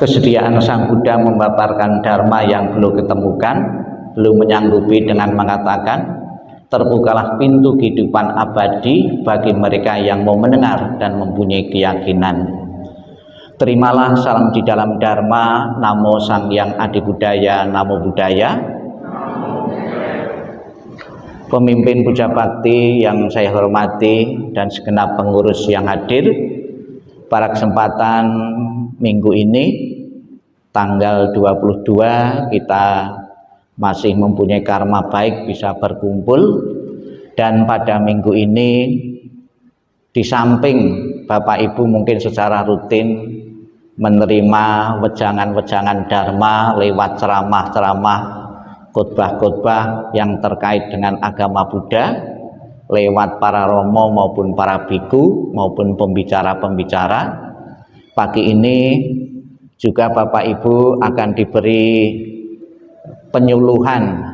kesediaan Sang Buddha memaparkan dharma yang belum ketemukan, belum menyanggupi dengan mengatakan terbukalah pintu kehidupan abadi bagi mereka yang mau mendengar dan mempunyai keyakinan. Terimalah salam di dalam dharma. Namo Sang Hyang Adi Budaya, Namo Buddhaya. Pemimpin Puja Bakti yang saya hormati dan segenap pengurus yang hadir pada kesempatan minggu ini tanggal 22 kita masih mempunyai karma baik bisa berkumpul, dan pada minggu ini di samping Bapak Ibu mungkin secara rutin menerima wejangan-wejangan dharma lewat ceramah-ceramah, khotbah-khotbah yang terkait dengan agama Buddha lewat para romo maupun para biku maupun pembicara-pembicara. Pagi ini juga Bapak Ibu akan diberi penyuluhan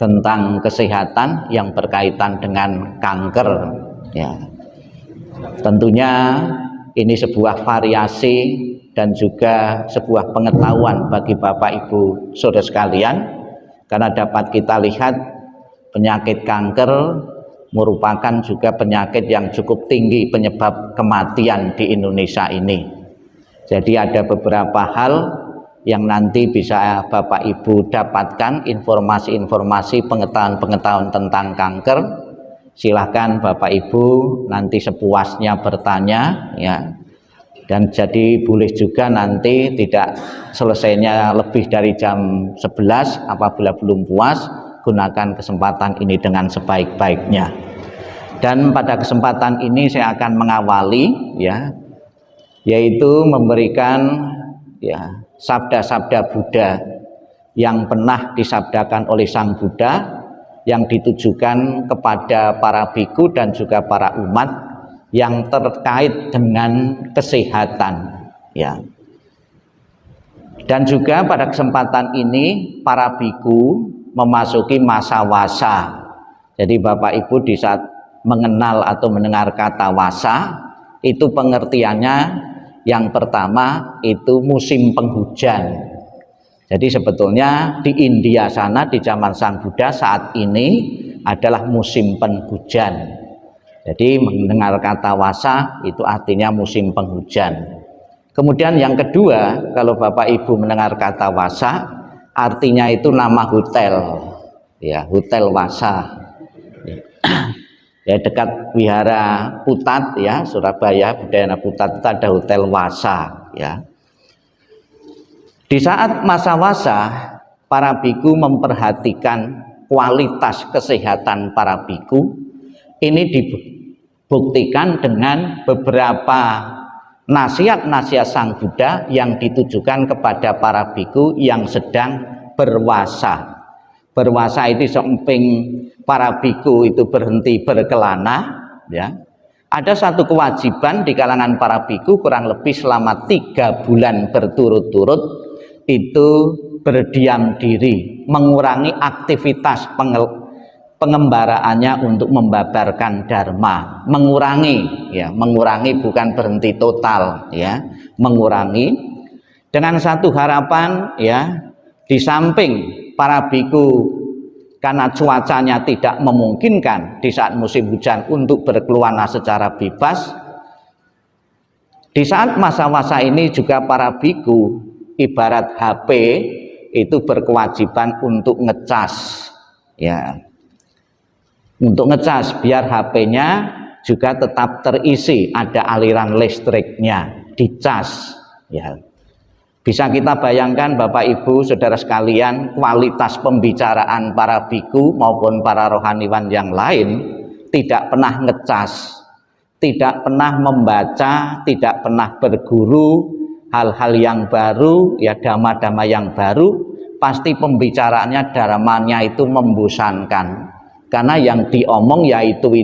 tentang kesehatan yang berkaitan dengan kanker, ya. Tentunya ini sebuah variasi dan juga sebuah pengetahuan bagi Bapak Ibu saudara sekalian, karena dapat kita lihat penyakit kanker merupakan juga penyakit yang cukup tinggi penyebab kematian di Indonesia ini. Jadi ada beberapa hal yang nanti bisa Bapak Ibu dapatkan informasi-informasi, pengetahuan-pengetahuan tentang kanker. Silahkan Bapak Ibu nanti sepuasnya bertanya, ya. Dan jadi boleh juga nanti tidak selesainya lebih dari jam 11, apabila belum puas gunakan kesempatan ini dengan sebaik-baiknya. Dan pada kesempatan ini saya akan mengawali, ya, yaitu memberikan, ya, sabda-sabda Buddha yang pernah disabdakan oleh Sang Buddha yang ditujukan kepada para biku dan juga para umat yang terkait dengan kesehatan, ya. Dan juga pada kesempatan ini para biku memasuki masa wasa. Jadi Bapak Ibu di saat mengenal atau mendengar kata wasa itu pengertiannya yang pertama itu musim penghujan. Jadi sebetulnya di India sana di zaman Sang Buddha saat ini adalah musim penghujan. Jadi mendengar kata wasa itu artinya musim penghujan. Kemudian yang kedua, kalau Bapak Ibu mendengar kata wasa artinya itu nama hotel, ya, hotel wasa. Ya, dekat Wihara Putat, ya, Surabaya, Budayana Putat itu ada hotel wasa, ya. Di saat masa wasa, para biku memperhatikan kualitas kesehatan para biku. Ini dibuktikan dengan beberapa nasihat-nasihat Sang Buddha yang ditujukan kepada para biku yang sedang berwasa. Berwasa itu samping para biku itu berhenti berkelana, ya. Ada satu kewajiban di kalangan para biku kurang lebih selama 3 bulan berturut-turut itu berdiam diri, mengurangi aktivitas pengembaraannya untuk membabarkan dharma, mengurangi, ya, mengurangi bukan berhenti total, ya, mengurangi dengan satu harapan, ya, di samping para biku karena cuacanya tidak memungkinkan di saat musim hujan untuk berkelana secara bebas, di saat masa-masa ini juga para biku ibarat HP itu berkewajiban untuk ngecas, ya, untuk ngecas biar HP-nya juga tetap terisi, ada aliran listriknya, dicas, ya. Bisa kita bayangkan Bapak Ibu saudara sekalian, kualitas pembicaraan para biku maupun para rohaniwan yang lain tidak pernah ngecas, tidak pernah membaca, tidak pernah berguru hal-hal yang baru, ya, dhamma-dhamma yang baru. Pasti pembicaraannya dharmanya itu membosankan, karena yang diomong ya itu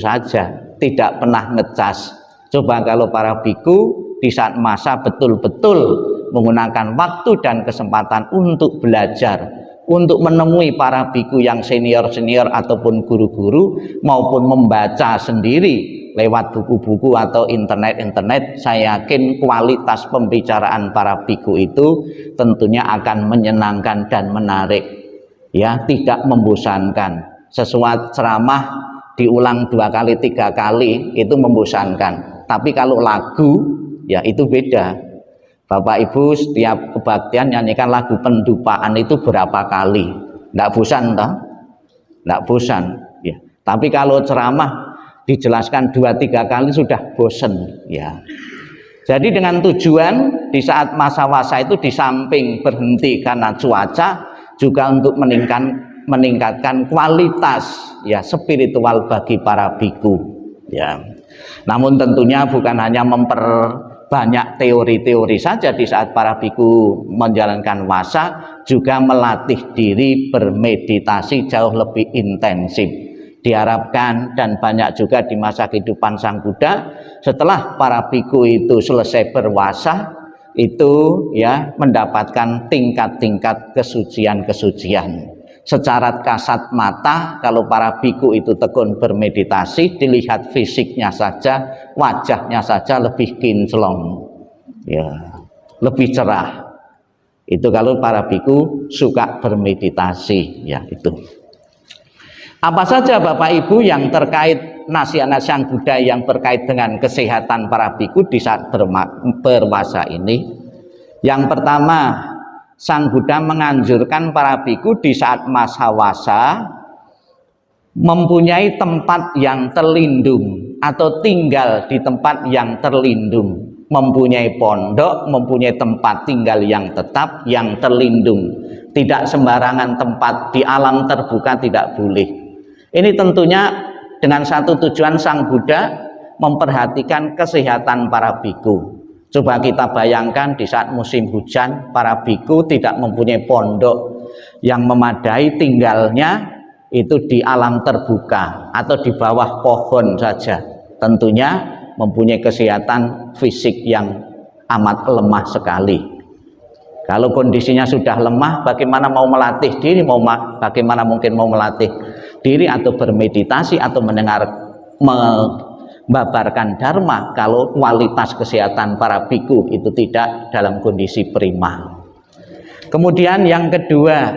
saja, tidak pernah ngecas. Coba kalau para biku di saat masa betul-betul menggunakan waktu dan kesempatan untuk belajar, untuk menemui para biku yang senior-senior ataupun guru-guru, maupun membaca sendiri lewat buku-buku atau internet, saya yakin kualitas pembicaraan para biku itu tentunya akan menyenangkan dan menarik, ya, tidak membosankan. Sesuatu ceramah diulang 2 kali 3 kali itu membosankan, tapi kalau lagu ya itu beda. Bapak Ibu setiap kebaktian nyanyikan lagu pendupaan itu berapa kali, tidak bosan toh? Tidak bosan ya. Tapi kalau ceramah dijelaskan 2-3 kali sudah bosan ya. Jadi dengan tujuan di saat masa wasa itu di samping berhenti karena cuaca, juga untuk meningkatkan kualitas ya spiritual bagi para biku ya. Namun tentunya bukan hanya memperbanyak teori-teori saja di saat para biku menjalankan wasa, juga melatih diri bermeditasi jauh lebih intensif. Diharapkan dan banyak juga di masa kehidupan Sang Buddha, setelah para biku itu selesai berwasa itu ya mendapatkan tingkat-tingkat kesucian-kesucian. Secara kasat mata kalau para biku itu tekun bermeditasi, dilihat fisiknya saja, wajahnya saja lebih kinclong ya, lebih cerah. Itu kalau para biku suka bermeditasi ya. Itu apa saja Bapak Ibu yang terkait nasihat Sang Buddha yang berkait dengan kesehatan para biku di saat berwasa ini? Yang pertama, Sang Buddha menganjurkan para biku di saat masa wasa mempunyai tempat yang terlindung atau tinggal di tempat yang terlindung, mempunyai pondok, mempunyai tempat tinggal yang tetap, yang terlindung. Tidak sembarangan tempat di alam terbuka tidak boleh. Ini tentunya dengan satu tujuan Sang Buddha memperhatikan kesehatan para biku. Coba kita bayangkan di saat musim hujan, para biku tidak mempunyai pondok yang memadai, tinggalnya itu di alam terbuka atau di bawah pohon saja. Tentunya mempunyai kesehatan fisik yang amat lemah sekali. Kalau kondisinya sudah lemah, bagaimana mau melatih diri, bagaimana mungkin mau melatih diri atau bermeditasi atau mendengar membabarkan dharma kalau kualitas kesehatan para biku itu tidak dalam kondisi prima. Kemudian yang kedua,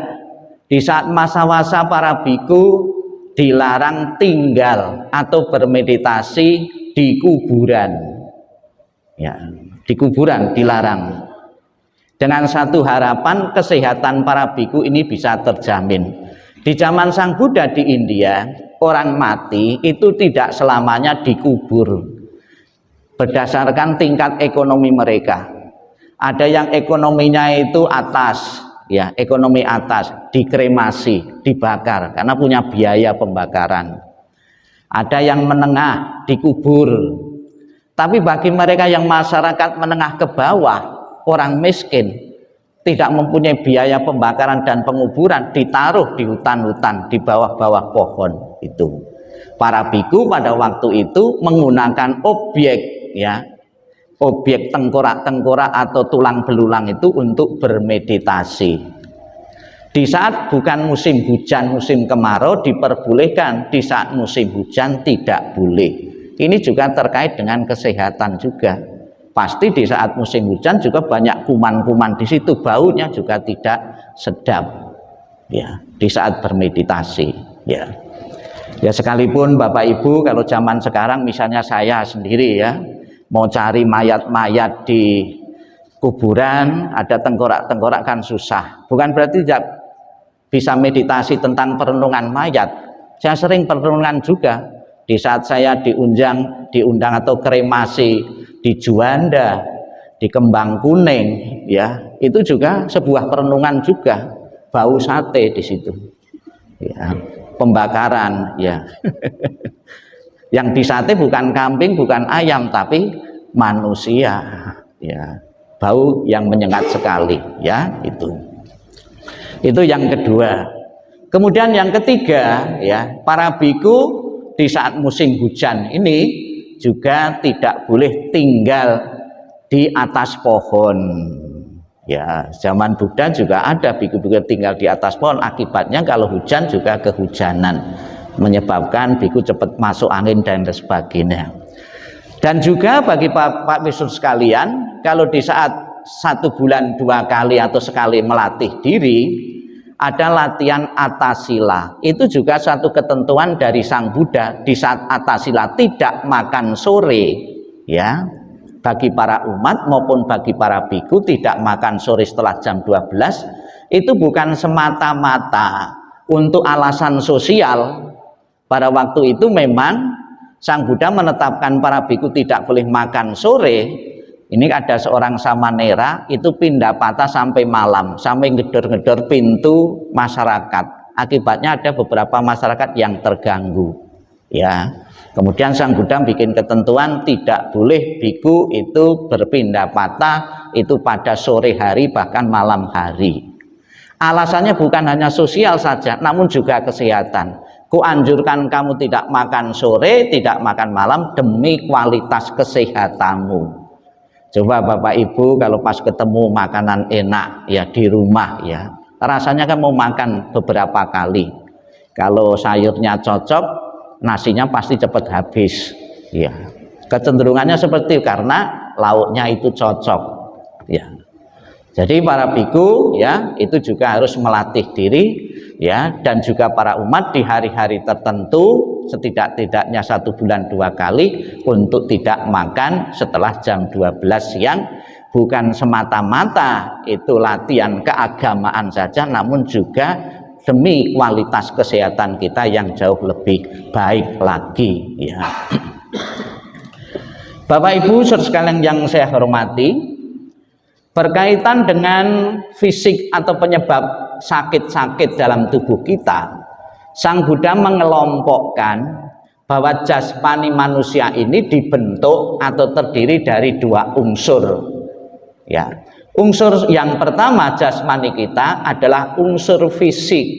di saat masa wasa para biku dilarang tinggal atau bermeditasi di kuburan ya, di kuburan dilarang, dengan satu harapan kesehatan para biku ini bisa terjamin. Di zaman Sang Buddha di India, orang mati itu tidak selamanya dikubur berdasarkan tingkat ekonomi mereka. Ada yang ekonominya itu atas ya, ekonomi atas, dikremasi, dibakar karena punya biaya pembakaran. Ada yang menengah, dikubur. Tapi bagi mereka yang masyarakat menengah ke bawah, orang miskin, tidak mempunyai biaya pembakaran dan penguburan, ditaruh di hutan-hutan, di bawah-bawah pohon itu. Para biku pada waktu itu menggunakan objek ya, objek tengkorak-tengkorak atau tulang belulang itu untuk bermeditasi. Di saat bukan musim hujan, musim kemarau diperbolehkan, di saat musim hujan tidak boleh. Ini juga terkait dengan kesehatan juga. Pasti di saat musim hujan juga banyak kuman-kuman di situ, baunya juga tidak sedap ya di saat bermeditasi ya. Ya sekalipun Bapak Ibu kalau zaman sekarang misalnya saya sendiri ya mau cari mayat-mayat di kuburan ada tengkorak-tengkorak kan susah. Bukan berarti tidak bisa meditasi tentang perenungan mayat. Saya sering perenungan juga di saat saya diundang atau kremasi di Juanda, di Kembang Kuning ya, itu juga sebuah perenungan juga, bau sate di situ ya, pembakaran ya. Yang di sate bukan kambing, bukan ayam, tapi manusia ya, bau yang menyengat sekali ya. Itu yang kedua. Kemudian yang ketiga ya, para biku di saat musim hujan ini juga tidak boleh tinggal di atas pohon ya. Zaman Buddha juga ada biku-biku tinggal di atas pohon, akibatnya kalau hujan juga kehujanan, menyebabkan biku cepat masuk angin dan sebagainya. Dan juga bagi Pak Wisnu sekalian, kalau di saat 1 bulan 2 kali atau sekali melatih diri, ada latihan atasila. Itu juga satu ketentuan dari Sang Buddha, di saat atasila tidak makan sore, ya, bagi para umat maupun bagi para biku tidak makan sore setelah jam 12, itu bukan semata-mata untuk alasan sosial. Pada waktu itu memang Sang Buddha menetapkan para biku tidak boleh makan sore. Ini ada seorang samanera itu pindah patah sampai malam, sampai ngedor-ngedor pintu masyarakat. Akibatnya ada beberapa masyarakat yang terganggu. Ya, kemudian Sang Buddha bikin ketentuan tidak boleh biku itu berpindah patah itu pada sore hari bahkan malam hari. Alasannya bukan hanya sosial saja, namun juga kesehatan. Kuanjurkan kamu tidak makan sore, tidak makan malam demi kualitas kesehatanmu. Coba Bapak Ibu kalau pas ketemu makanan enak ya di rumah ya, rasanya kan mau makan beberapa kali. Kalau sayurnya cocok, nasinya pasti cepat habis. Ya, kecenderungannya seperti itu karena lauknya itu cocok. Ya, jadi para biku ya itu juga harus melatih diri ya, dan juga para umat di hari-hari tertentu setidak-tidaknya 1 bulan 2 kali untuk tidak makan setelah jam 12 siang, bukan semata-mata itu latihan keagamaan saja, namun juga demi kualitas kesehatan kita yang jauh lebih baik lagi ya. Bapak Ibu saudara sekalian yang saya hormati, berkaitan dengan fisik atau penyebab sakit-sakit dalam tubuh kita, Sang Buddha mengelompokkan bahwa jasmani manusia ini dibentuk atau terdiri dari 2 unsur. Ya, unsur yang pertama jasmani kita adalah unsur fisik.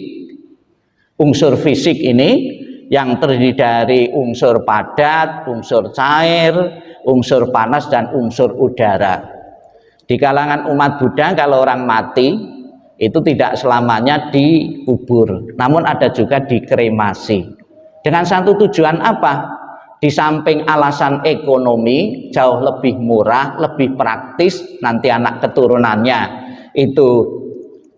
Unsur fisik ini yang terdiri dari unsur padat, unsur cair, unsur panas dan unsur udara. Di kalangan umat Buddha kalau orang mati itu tidak selamanya dikubur, namun ada juga dikremasi. Dengan satu tujuan apa? Di samping alasan ekonomi jauh lebih murah, lebih praktis, nanti anak keturunannya itu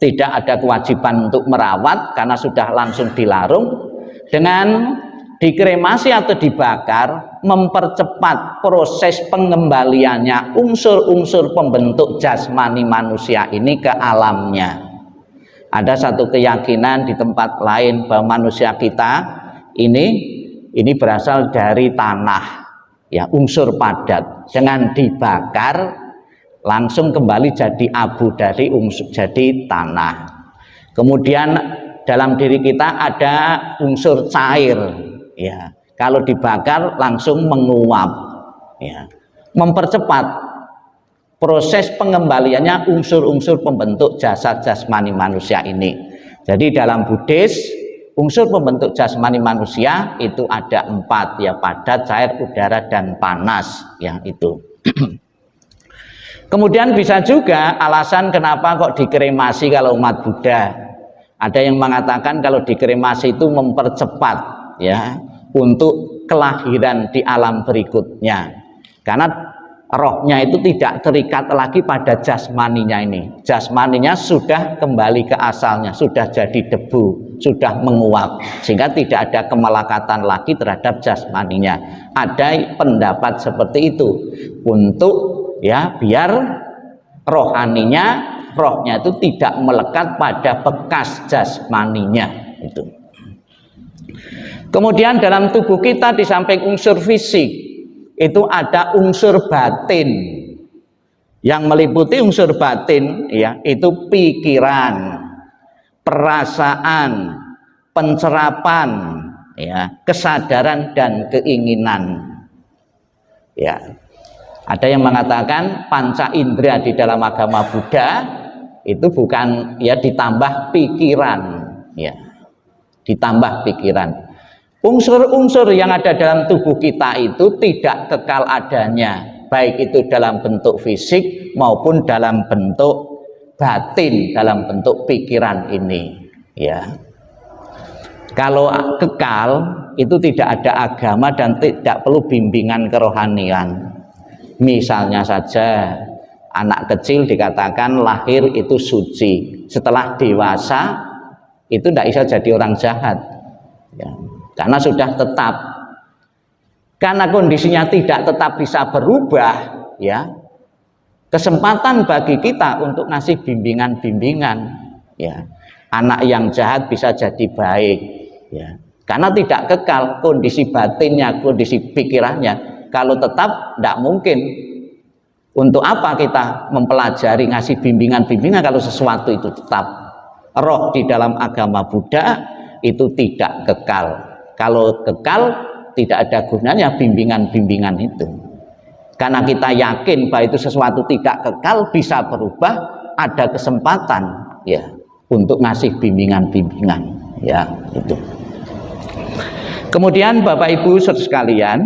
tidak ada kewajiban untuk merawat karena sudah langsung dilarung. Dengan dikremasi atau dibakar mempercepat proses pengembaliannya unsur-unsur pembentuk jasmani manusia ini ke alamnya. Ada satu keyakinan di tempat lain bahwa manusia kita ini berasal dari tanah ya, unsur padat, dengan dibakar langsung kembali jadi abu dari unsur jadi tanah. Kemudian dalam diri kita ada unsur cair ya, kalau dibakar langsung menguap ya, mempercepat proses pengembaliannya unsur-unsur pembentuk jasad jasmani manusia ini. Jadi dalam Buddhis unsur pembentuk jasmani manusia itu ada 4 ya, padat, cair, udara dan panas ya itu. Kemudian bisa juga alasan kenapa kok dikremasi kalau umat Buddha. Ada yang mengatakan kalau dikremasi itu mempercepat ya untuk kelahiran di alam berikutnya. Karena rohnya itu tidak terikat lagi pada jasmaninya ini. Jasmaninya sudah kembali ke asalnya, sudah jadi debu, sudah menguap, sehingga tidak ada kemelekatan lagi terhadap jasmaninya. Ada pendapat seperti itu untuk ya biar rohnya itu tidak melekat pada bekas jasmaninya itu. Kemudian dalam tubuh kita di samping unsur fisik itu ada unsur batin. Yang meliputi unsur batin ya itu pikiran, perasaan, pencerapan ya, kesadaran dan keinginan. Ya. Ada yang mengatakan panca indera di dalam agama Buddha itu bukan ya ditambah pikiran ya. Ditambah pikiran. Unsur-unsur yang ada dalam tubuh kita itu tidak kekal adanya, baik itu dalam bentuk fisik maupun dalam bentuk batin, dalam bentuk pikiran ini ya. Kalau kekal itu tidak ada agama dan tidak perlu bimbingan kerohanian. Misalnya saja anak kecil dikatakan lahir itu suci, setelah dewasa itu tidak bisa jadi orang jahat ya, karena sudah tetap. Karena kondisinya tidak tetap bisa berubah ya, kesempatan bagi kita untuk ngasih bimbingan-bimbingan ya. Anak yang jahat bisa jadi baik ya, karena tidak kekal kondisi batinnya, kondisi pikirannya. Kalau tetap tidak mungkin. Untuk apa kita mempelajari ngasih bimbingan-bimbingan kalau sesuatu itu tetap? Roh di dalam agama Buddha itu tidak kekal. Kalau kekal tidak ada gunanya bimbingan-bimbingan itu. Karena kita yakin bahwa itu sesuatu tidak kekal, bisa berubah, ada kesempatan ya untuk ngasih bimbingan-bimbingan ya itu. Kemudian Bapak Ibu saudara sekalian,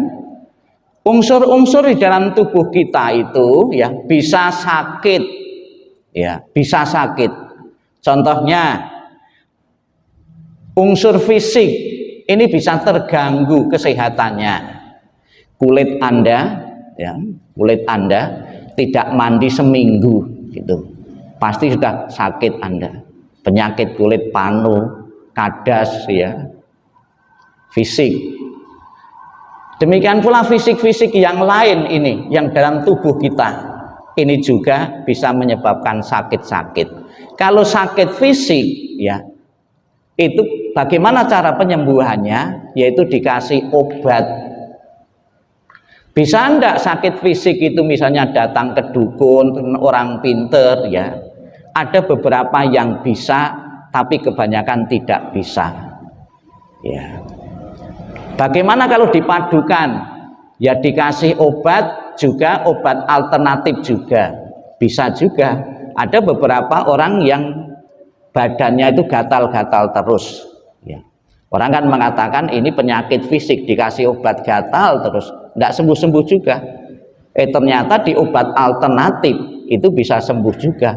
unsur-unsur di dalam tubuh kita itu ya bisa sakit ya, bisa sakit. Contohnya unsur fisik ini bisa terganggu kesehatannya. Kulit Anda ya, kulit Anda tidak mandi seminggu gitu, pasti sudah sakit Anda. Penyakit kulit panu, kadas ya, fisik. Demikian pula fisik-fisik yang lain ini, yang dalam tubuh kita, ini juga bisa menyebabkan sakit-sakit. Kalau sakit fisik, ya, itu bagaimana cara penyembuhannya? Yaitu dikasih obat. Bisa enggak sakit fisik itu misalnya datang ke dukun, orang pinter, ya? Ada beberapa yang bisa, tapi kebanyakan tidak bisa. Ya. Bagaimana kalau dipadukan? Ya dikasih obat juga, obat alternatif juga. Bisa juga. Ada beberapa orang yang badannya itu gatal-gatal terus. Ya. Orang kan mengatakan ini penyakit fisik, dikasih obat gatal terus, tidak sembuh-sembuh juga. Ternyata di obat alternatif itu bisa sembuh juga.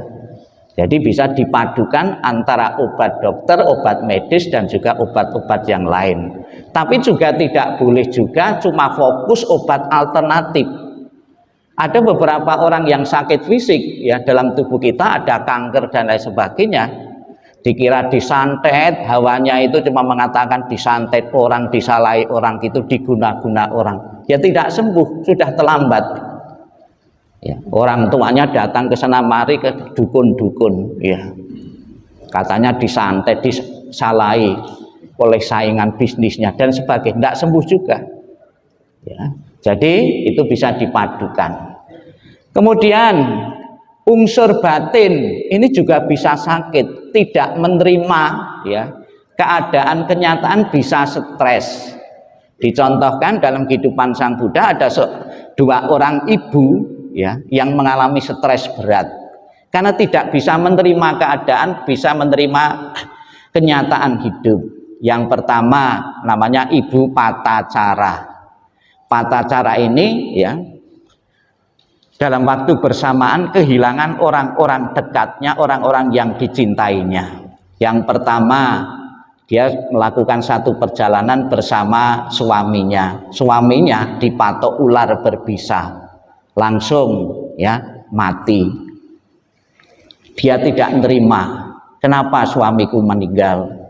Jadi bisa dipadukan antara obat dokter, obat medis, dan juga obat-obat yang lain. Tapi juga tidak boleh juga cuma fokus obat alternatif. Ada beberapa orang yang sakit fisik ya dalam tubuh kita, ada kanker dan lain sebagainya. Dikira disantet, hawanya itu cuma mengatakan disantet orang, disalahi orang, itu diguna-guna orang. Ya tidak sembuh, sudah terlambat. Ya, orang tuanya datang ke sana mari ke dukun-dukun, ya katanya disantet, disalahi oleh saingan bisnisnya dan sebagainya, tidak sembuh juga. Ya, jadi itu bisa dipadukan. Kemudian unsur batin ini juga bisa sakit, tidak menerima ya keadaan kenyataan, bisa stres. Dicontohkan dalam kehidupan Sang Buddha ada dua orang ibu ya yang mengalami stres berat karena tidak bisa menerima keadaan, bisa menerima kenyataan hidup. Yang pertama namanya Ibu Patacara. Patacara ini ya dalam waktu bersamaan kehilangan orang-orang dekatnya, orang-orang yang dicintainya. Yang pertama dia melakukan satu perjalanan bersama suaminya. Suaminya dipatok ular berbisa, langsung ya mati. Dia tidak menerima, kenapa suamiku meninggal.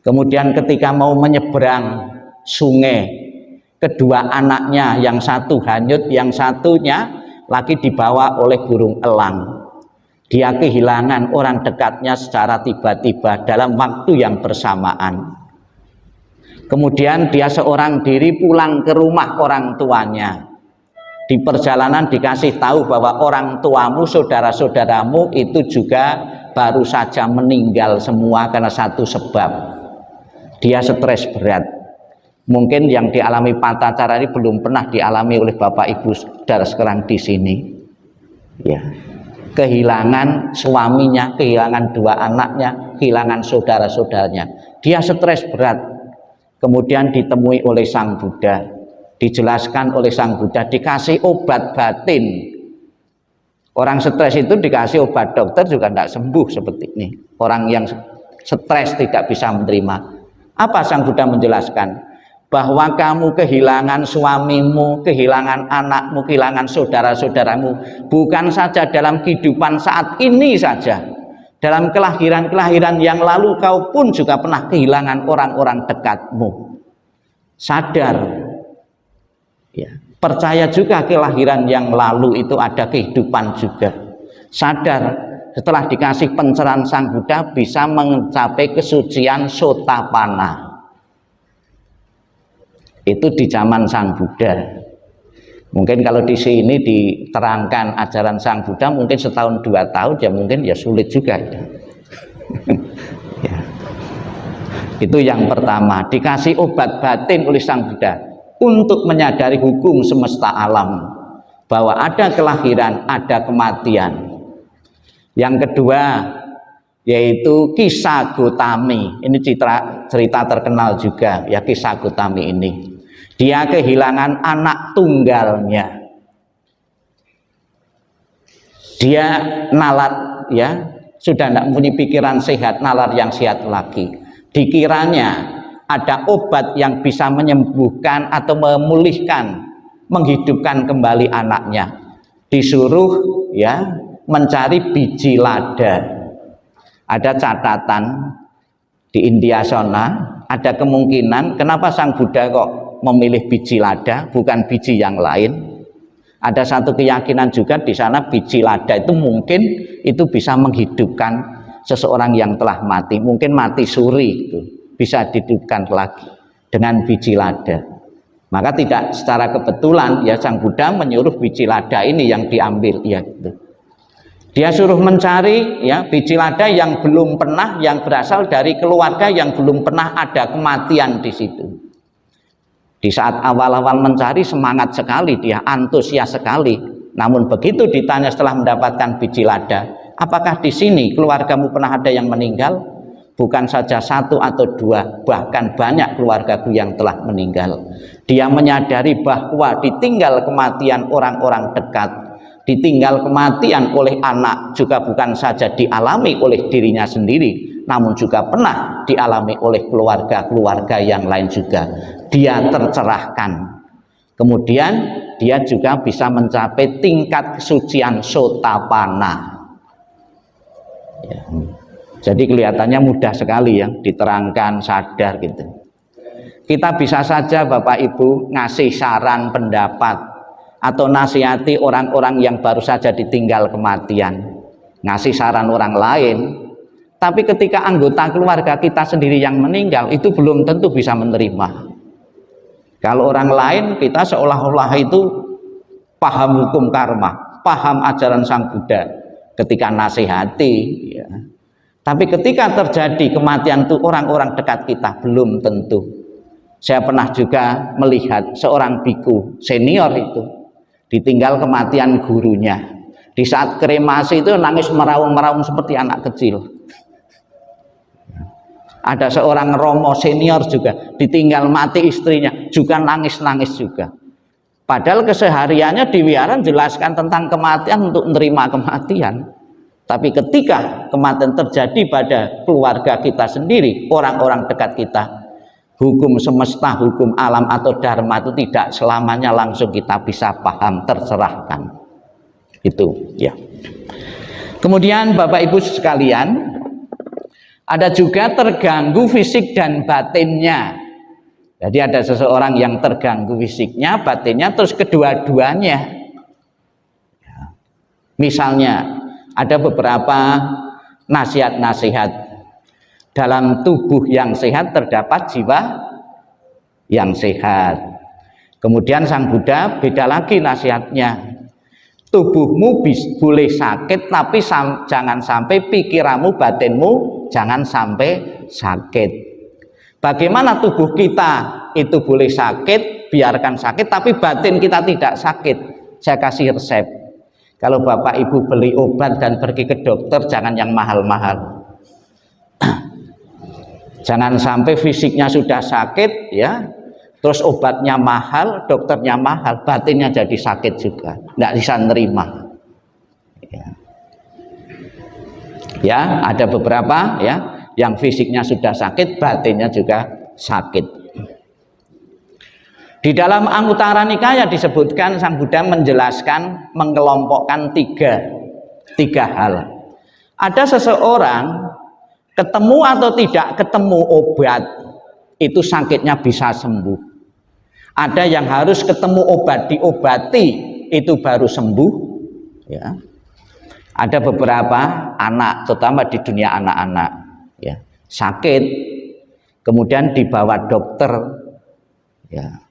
Kemudian ketika mau menyeberang sungai, kedua anaknya yang satu hanyut, yang satunya lagi dibawa oleh burung elang. Dia kehilangan orang dekatnya secara tiba-tiba dalam waktu yang bersamaan. Kemudian dia seorang diri pulang ke rumah orang tuanya. Di perjalanan dikasih tahu bahwa orang tuamu, saudara-saudaramu itu juga baru saja meninggal semua karena satu sebab. Dia stres berat. Mungkin yang dialami Patacara ini belum pernah dialami oleh Bapak Ibu saudara sekarang di sini. Ya. Kehilangan suaminya, kehilangan dua anaknya, kehilangan saudara-saudaranya. Dia stres berat. Kemudian ditemui oleh Sang Buddha. Dijelaskan oleh Sang Buddha, dikasih obat batin. Orang stres itu dikasih obat dokter juga tidak sembuh seperti ini. Orang yang stres tidak bisa menerima. Apa Sang Buddha menjelaskan? bahwa kamu kehilangan suamimu, kehilangan anakmu, kehilangan saudara-saudaramu, bukan saja dalam kehidupan saat ini saja, dalam kelahiran-kelahiran yang lalu kau pun juga pernah kehilangan orang-orang dekatmu. Sadar, ya, percaya juga kelahiran yang lalu itu ada kehidupan juga. Sadar, setelah dikasih pencerahan Sang Buddha bisa mencapai kesucian Sotapanna. Itu di zaman Sang Buddha. Mungkin kalau di sini diterangkan ajaran Sang Buddha mungkin setahun 2 tahun ya mungkin ya sulit juga ya. Ya. Itu yang pertama, dikasih obat batin oleh Sang Buddha untuk menyadari hukum semesta alam, bahwa ada kelahiran, ada kematian. Yang kedua yaitu kisah Gotami. Ini cerita terkenal juga ya, kisah Gotami ini. Dia kehilangan anak tunggalnya. Dia nalar ya, sudah tidak punya pikiran sehat, nalar yang sehat lagi. Dikiranya ada obat yang bisa menyembuhkan atau memulihkan, menghidupkan kembali anaknya. Disuruh ya mencari biji lada. Ada catatan di India sana, ada kemungkinan kenapa Sang Buddha kok memilih biji lada bukan biji yang lain. Ada satu keyakinan juga di sana, biji lada itu mungkin itu bisa menghidupkan seseorang yang telah mati, mungkin mati suri itu bisa dihidupkan lagi dengan biji lada. Maka tidak secara kebetulan ya Sang Buddha menyuruh biji lada ini yang diambil ya gitu. Dia suruh mencari ya biji lada yang belum pernah, yang berasal dari keluarga yang belum pernah ada kematian di situ. Di saat awal-awal mencari semangat sekali, dia antusias sekali. Namun begitu ditanya setelah mendapatkan biji lada, apakah di sini keluargamu pernah ada yang meninggal? Bukan saja 1 atau 2, bahkan banyak keluargaku yang telah meninggal. Dia menyadari bahwa ditinggal kematian orang-orang dekat, ditinggal kematian oleh anak juga bukan saja dialami oleh dirinya sendiri, namun juga pernah dialami oleh keluarga-keluarga yang lain juga. Dia tercerahkan. Kemudian dia juga bisa mencapai tingkat kesucian Sotapanna. Ya. Jadi kelihatannya mudah sekali ya diterangkan, sadar gitu. Kita bisa saja Bapak Ibu ngasih saran, pendapat, atau nasihati orang-orang yang baru saja ditinggal kematian, ngasih saran orang lain. Tapi ketika anggota keluarga kita sendiri yang meninggal, itu belum tentu bisa menerima. Kalau orang lain kita seolah-olah itu paham hukum karma, paham ajaran Sang Buddha ketika nasihati ya. Tapi ketika terjadi kematian itu orang-orang dekat kita belum tentu. Saya pernah juga melihat seorang biku senior itu ditinggal kematian gurunya. Di saat kremasi itu nangis meraung-meraung seperti anak kecil. Ada seorang romo senior juga ditinggal mati istrinya, juga nangis-nangis juga. Padahal kesehariannya di wihara jelaskan tentang kematian untuk menerima kematian. Tapi ketika kematian terjadi pada keluarga kita sendiri, orang-orang dekat kita, hukum semesta, hukum alam atau dharma itu tidak selamanya langsung kita bisa paham, tercerahkan. Itu ya. Kemudian Bapak Ibu sekalian, ada juga terganggu fisik dan batinnya. Jadi ada seseorang yang terganggu fisiknya, batinnya, terus kedua-duanya. Misalnya ada beberapa nasihat-nasihat, dalam tubuh yang sehat terdapat jiwa yang sehat. Kemudian Sang Buddha beda lagi nasihatnya. Tubuhmu boleh sakit, tapi jangan sampai pikiranmu, batinmu jangan sampai sakit. Bagaimana tubuh kita itu boleh sakit, biarkan sakit, tapi batin kita tidak sakit. Saya kasih resep. Kalau Bapak Ibu beli obat dan pergi ke dokter, jangan yang mahal-mahal. Jangan sampai fisiknya sudah sakit ya, terus obatnya mahal, dokternya mahal, batinnya jadi sakit juga, nggak bisa nerima. Ya, ada beberapa ya yang fisiknya sudah sakit, batinnya juga sakit. Di dalam Anguttara Nikaya disebutkan Sang Buddha menjelaskan, mengelompokkan tiga hal. Ada seseorang ketemu atau tidak ketemu obat, itu sakitnya bisa sembuh. Ada yang harus ketemu obat, diobati, itu baru sembuh. Ya. Ada beberapa anak, terutama di dunia anak-anak, ya, sakit, kemudian dibawa dokter, ya,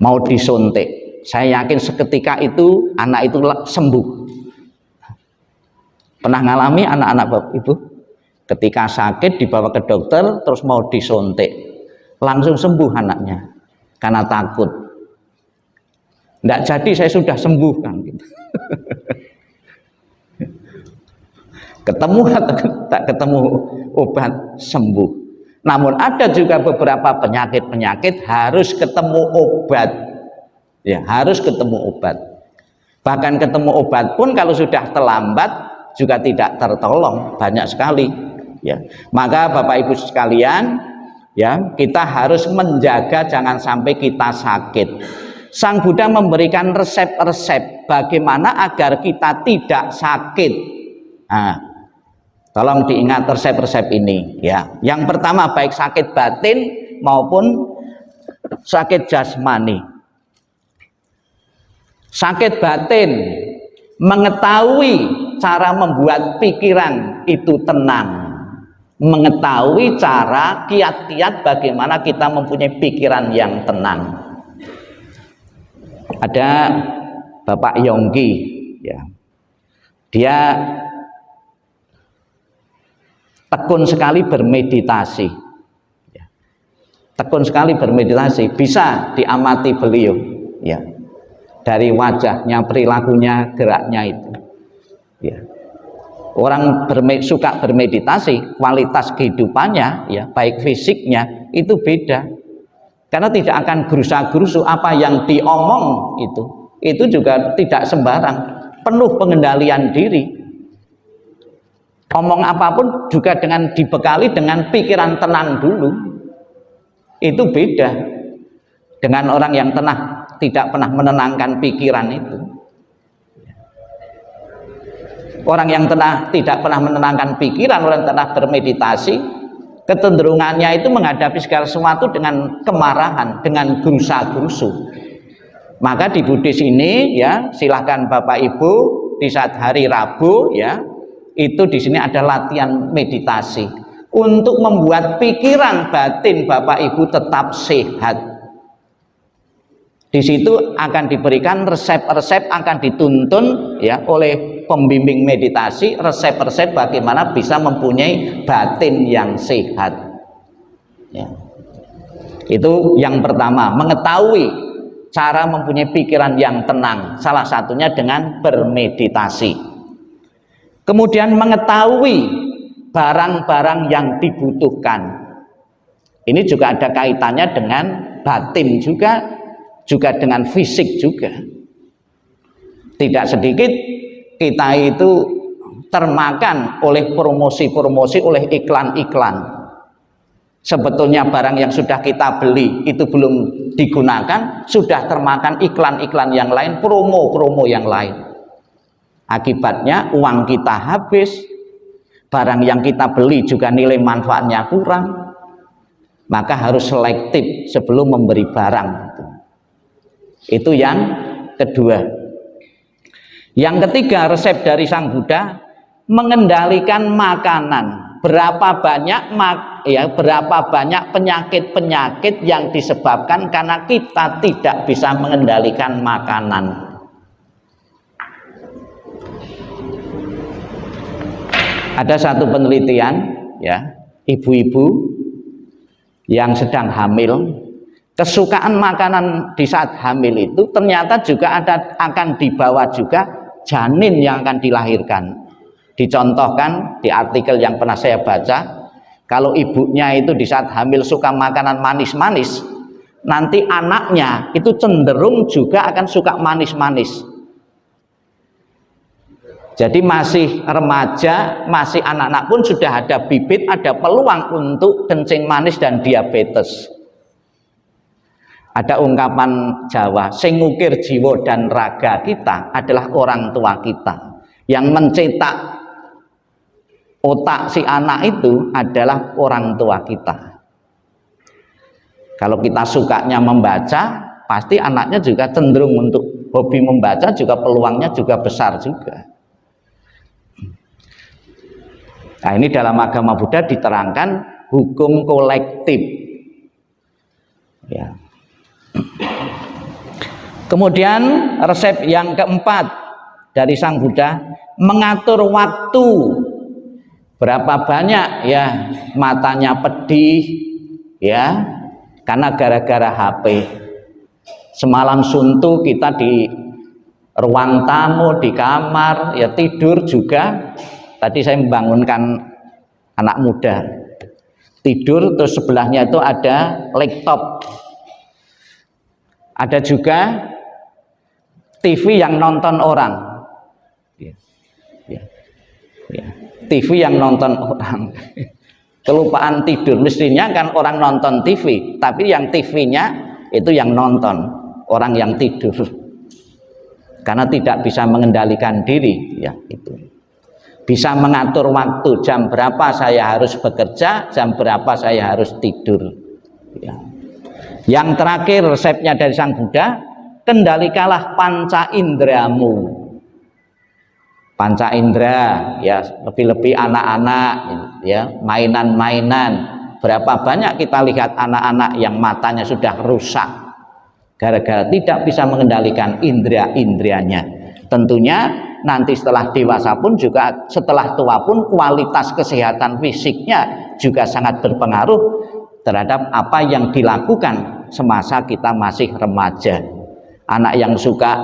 mau disuntik. Saya yakin seketika itu anak itu sembuh. Pernah ngalami anak-anak Bapak Ibu? Ketika sakit dibawa ke dokter, terus mau disuntik, langsung sembuh anaknya karena takut. Tidak jadi, saya sudah sembuh kan gitu. Ketemu atau tak ketemu obat, sembuh. Namun ada juga beberapa penyakit-penyakit harus ketemu obat, ya, harus ketemu obat. Bahkan ketemu obat pun kalau sudah terlambat juga tidak tertolong, banyak sekali, ya. Maka Bapak Ibu sekalian, ya, kita harus menjaga jangan sampai kita sakit. Sang Buddha memberikan resep-resep bagaimana agar kita tidak sakit. Nah, tolong diingat resep-resep ini, ya. Yang pertama, baik sakit batin maupun sakit jasmani. Sakit batin, mengetahui cara membuat pikiran itu tenang, mengetahui cara kiat-kiat bagaimana kita mempunyai pikiran yang tenang. Ada Bapak Yonggi, ya, dia tekun sekali bermeditasi, ya. Tekun sekali bermeditasi, bisa diamati beliau, ya, dari wajahnya, perilakunya, geraknya itu, ya. Orang suka bermeditasi, kualitas kehidupannya, ya, baik fisiknya itu beda, karena tidak akan gerusa-gerusu. Apa yang diomong itu juga tidak sembarang, penuh pengendalian diri. Omong apapun juga dengan dibekali dengan pikiran tenang dulu. Itu beda dengan orang yang tidak pernah menenangkan pikiran itu. Orang yang tidak pernah menenangkan pikiran, orang yang bermeditasi, kecenderungannya itu menghadapi segala sesuatu dengan kemarahan, dengan gerusa-gerusu. Maka di Buddhis ini, ya, silahkan Bapak Ibu di saat hari Rabu, ya, itu di sini ada latihan meditasi untuk membuat pikiran batin Bapak Ibu tetap sehat. Di situ akan diberikan resep-resep, akan dituntun, ya, oleh pembimbing meditasi, resep-resep bagaimana bisa mempunyai batin yang sehat, ya. Itu yang pertama, mengetahui cara mempunyai pikiran yang tenang, salah satunya dengan bermeditasi. Kemudian mengetahui barang-barang yang dibutuhkan. Ini juga ada kaitannya dengan batin juga dengan fisik juga. Tidak sedikit kita itu termakan oleh promosi-promosi, oleh iklan-iklan. Sebetulnya barang yang sudah kita beli itu belum digunakan, sudah termakan iklan-iklan yang lain, promo-promo yang lain. Akibatnya uang kita habis, barang yang kita beli juga nilai manfaatnya kurang. Maka harus selektif sebelum memberi barang. Itu yang kedua. Yang ketiga, resep dari Sang Buddha, mengendalikan makanan. Berapa banyak penyakit-penyakit yang disebabkan karena kita tidak bisa mengendalikan makanan. Ada satu penelitian, ya, ibu-ibu yang sedang hamil, kesukaan makanan di saat hamil itu ternyata juga akan dibawa juga janin yang akan dilahirkan. Dicontohkan di artikel yang pernah saya baca, kalau ibunya itu di saat hamil suka makanan manis-manis, nanti anaknya itu cenderung juga akan suka manis-manis. Jadi masih remaja, masih anak-anak pun sudah ada bibit, ada peluang untuk kencing manis dan diabetes. Ada ungkapan Jawa, sing ngukir jiwa dan raga kita adalah orang tua kita. Yang mencetak otak si anak itu adalah orang tua kita. Kalau kita sukanya membaca, pasti anaknya juga cenderung untuk hobi membaca, juga peluangnya juga besar juga. Nah, ini dalam agama Buddha diterangkan hukum kolektif. Ya. Kemudian resep yang keempat dari Sang Buddha, mengatur waktu. Berapa banyak ya matanya pedih ya karena gara-gara HP. Semalam suntuk kita di ruang tamu, di kamar, ya tidur juga. Tadi saya membangunkan anak muda. Tidur terus sebelahnya itu ada laptop. Ada juga TV yang nonton orang. Ya. TV yang nonton orang. Kelupaan tidur. Mestinya kan orang nonton TV, tapi yang TV-nya itu yang nonton, orang yang tidur. Karena tidak bisa mengendalikan diri, ya itu. Bisa mengatur waktu, jam berapa saya harus bekerja, jam berapa saya harus tidur. Ya. Yang terakhir resepnya dari Sang Buddha, kendalikanlah panca indramu. Panca indera, ya lebih-lebih anak-anak, ya mainan-mainan. Berapa banyak kita lihat anak-anak yang matanya sudah rusak gara-gara tidak bisa mengendalikan indera-inderanya. Tentunya nanti setelah dewasa pun juga setelah tua pun kualitas kesehatan fisiknya juga sangat berpengaruh terhadap apa yang dilakukan semasa kita masih remaja. Anak yang suka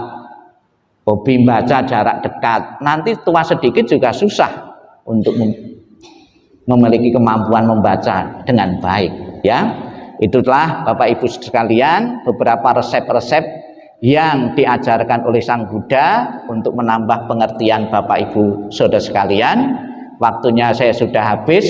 hobi membaca jarak dekat, nanti tua sedikit juga susah untuk memiliki kemampuan membaca dengan baik, ya. Itulah Bapak Ibu sekalian beberapa resep-resep yang diajarkan oleh Sang Buddha untuk menambah pengertian Bapak Ibu saudara sekalian. Waktunya saya sudah habis.